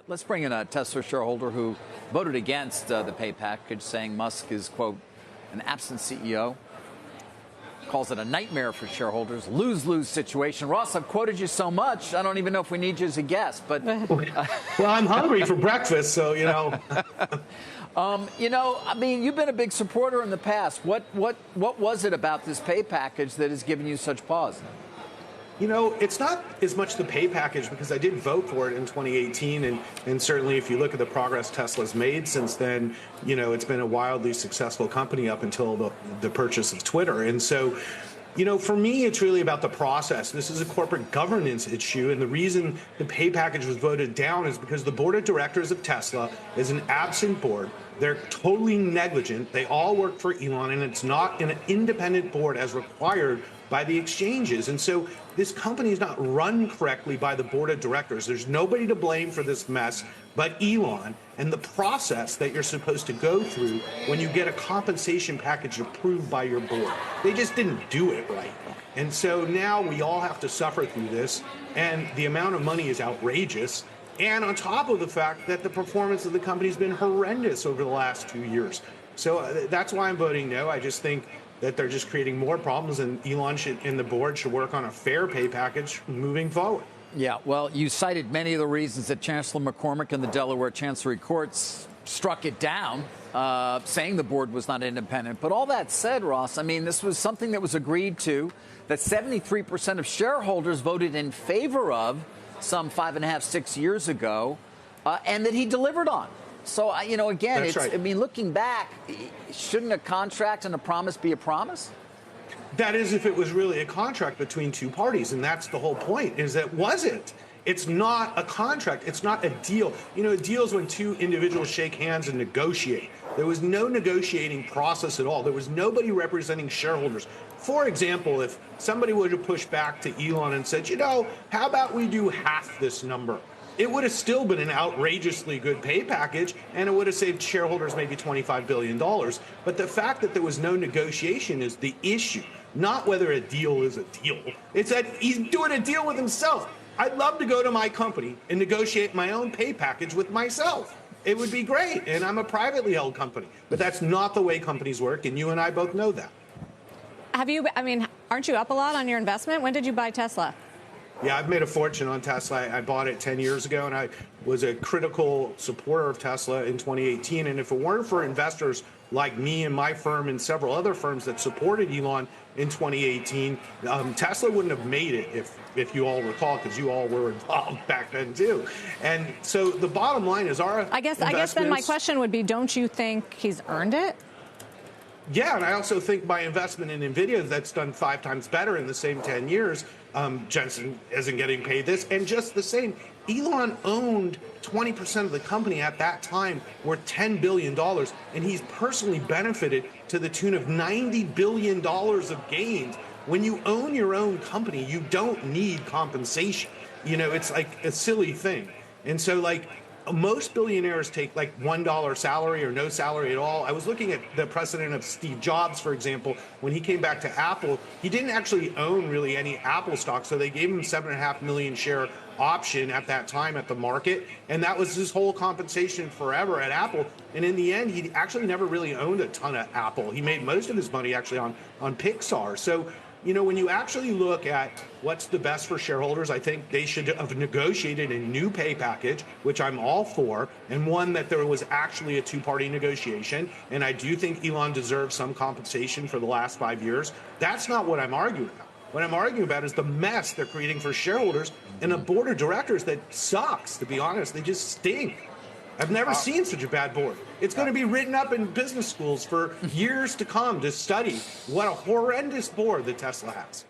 Let's bring in a Tesla shareholder who voted against the pay package, saying Musk is, quote, an absent CEO. Calls it a nightmare for shareholders. Lose-lose situation. Ross, I've quoted you so much, I don't even know if we need you as a guest. But well, I'm hungry for breakfast, so, you know. I mean, you've been a big supporter in the past. What was it about this pay package that has given you such pause? You know, it's not as much the pay package, because I did vote for it in 2018. And certainly if you look at the progress Tesla's made since then, you know, it's been a wildly successful company up until the purchase of Twitter. And so, you know, for me, it's really about the process. This is a corporate governance issue. And the reason the pay package was voted down is because the board of directors of Tesla is an absent board. They're totally negligent. They all work for Elon, and it's not an independent board as required by the exchanges. And so this company is not run correctly by the board of directors. There's nobody to blame for this mess but Elon and the process that you're supposed to go through when you get a compensation package approved by your board. They just didn't do it right. And so now we all have to suffer through this, and the amount of money is outrageous. And on top of the fact that the performance of the company has been horrendous over the last 2 years. So that's why I'm voting no. I just think that they're just creating more problems, and Elon and the board should work on a fair pay package moving forward. Yeah, well, you cited many of the reasons that Chancellor McCormick and the Delaware Chancery Courts struck it down, saying the board was not independent. But all that said, Ross, I mean, this was something that was agreed to, that 73% of shareholders voted in favor of some 5.5, 6 years ago, and that he delivered on. So, you know, again, That's right. I mean, looking back, shouldn't a contract and a promise be a promise? That is, if it was really a contract between two parties, and that's the whole point, is that wasn't. It's not a contract. It's not a deal. You know, a deal is when two individuals shake hands and negotiate. There was no negotiating process at all. There was nobody representing shareholders. For example, if somebody would have pushed back to Elon and said, you know, how about we do half this number? It would have still been an outrageously good pay package, and it would have saved shareholders maybe $25 billion. But the fact that there was no negotiation is the issue, not whether a deal is a deal. It's that he's doing a deal with himself. I'd love to go to my company and negotiate my own pay package with myself. It would be great, and I'm a privately held company. But that's not the way companies work, and you and I both know that. Aren't you up a lot on your investment? When did you buy Tesla? Yeah, I've made a fortune on Tesla. I bought it 10 years ago, and I was a critical supporter of Tesla in 2018. And if it weren't for investors like me and my firm and several other firms that supported Elon in 2018, Tesla wouldn't have made it, if you all recall, because you all were involved back then too. And so the bottom line is I guess then my question would be, don't you think he's earned it? Yeah, and I also think my investment in NVIDIA, that's done 5 times better in the same 10 years. Jensen isn't getting paid this. And just the same, Elon owned 20% of the company at that time, worth $10 billion. And he's personally benefited to the tune of $90 billion of gains. When you own your own company, you don't need compensation. You know, it's like a silly thing. And so, like, most billionaires take like $1 salary or no salary at all. I was looking at the precedent of Steve Jobs, for example. When he came back to Apple, he didn't actually own really any Apple stock, so they gave him 7.5 million share option at that time at the market, and that was his whole compensation forever at Apple. And in the end, he actually never really owned a ton of Apple. He made most of his money actually on Pixar. So, you know, when you actually look at what's the best for shareholders, I think they should have negotiated a new pay package, which I'm all for, and one that there was actually a two-party negotiation. And I do think Elon deserves some compensation for the last 5 years. That's not what I'm arguing about. What I'm arguing about is the mess they're creating for shareholders and a board of directors that sucks, to be honest. They just stink. I've never seen such a bad board. It's going to be written up in business schools for years to come to study what a horrendous board that Tesla has.